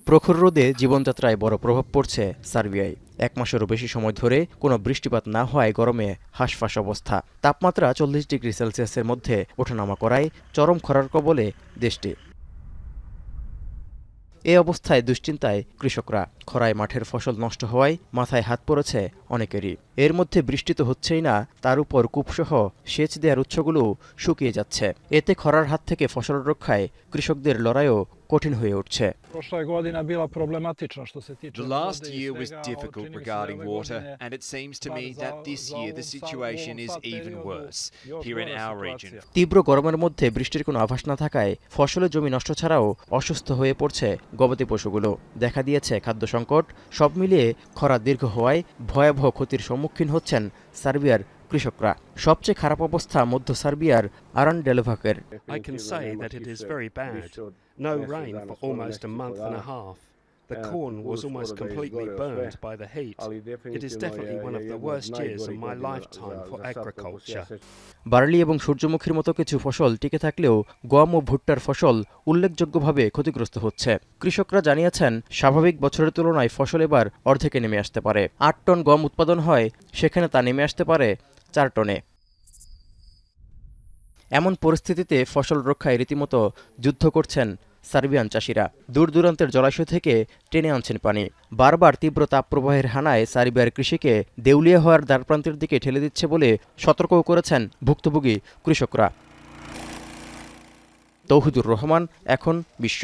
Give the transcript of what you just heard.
প্রখর রোদে জীবনযাত্রায় বড় প্রভাব পড়ছে সার্বিয়ায়। ১ মাসেরও বেশি সময় ধরে কোনো বৃষ্টিপাত না হওয়ায় গরমে হাঁসফাঁস অবস্থা। তাপমাত্রা ৪০ ডিগ্রি সেলসিয়াসের মধ্যে ওঠানামা করায় চরম খরার কবলে দেশটি। এ অবস্থায় দুশ্চিন্তায় কৃষকরা। খরায় মাঠের ফসল নষ্ট হওয়ায় মাথায় হাত পড়েছে অনেকেরই। এর মধ্যে বৃষ্টি তো হচ্ছেই না, তার উপর কূপসহ সেচ দেওয়ার উৎসগুলোও শুকিয়ে যাচ্ছে। এতে খরার হাত থেকে ফসল রক্ষায় কৃষকদের লড়াইও কঠিন হয়ে উঠছে। The last year was difficult regarding water, and it seems to me that this year the situation is even worse here in our region. তীব্র গরমের মধ্যে বৃষ্টির কোনো আভাস না থাকায় ফসলের জমি নষ্ট ছাড়াও অসুস্থ হয়ে পড়ছে গবাদি পশুগুলো। দেখা দিয়েছে খাদ্য সংকট। সব মিলিয়ে খরা দীর্ঘ হওয়ায় ভয়াবহ ক্ষতির সম্মুখীন হচ্ছেন সার্বিয়ার কৃষকরা। সবচেয়ে খারাপ অবস্থা মধ্য সার্বিয়ার আরানডেলোভাকের। I can say that it is very bad. No rain for almost a month and a half. The corn was almost completely burned by the heat. It is definitely one of the worst years of my lifetime for agriculture. Barley এবং সূর্যমুখীর মতো কিছু ফসল টিকে থাকলেও গম ও ভুট্টার ফসল উল্লেখযোগ্যভাবে ক্ষতিগ্রস্ত হচ্ছে। কৃষকরা জানিয়েছেন, স্বাভাবিক বছরের তুলনায় ফসল এবার অর্ধেকে নেমে আসতে পারে। ৮ টন গম উৎপাদন হয়, সেখানে তা নেমে আসতে পারে ৪ টনে। এমন পরিস্থিতিতে ফসল রক্ষায় রীতিমতো যুদ্ধ করছেন সার্বিয়ান চাষিরা। দূর দূরান্তের জলাশয় থেকে টেনে আনছেন পানি। বারবার তীব্র তাপপ্রবাহের হানায় সার্বিয়ার কৃষিকে দেউলিয়া হওয়ার দ্বারপ্রান্তের দিকে ঠেলে দিচ্ছে বলে সতর্কও করেছেন ভুক্তভোগী কৃষকরা। তৌহিদুর রহমান, এখন বিশ্ব।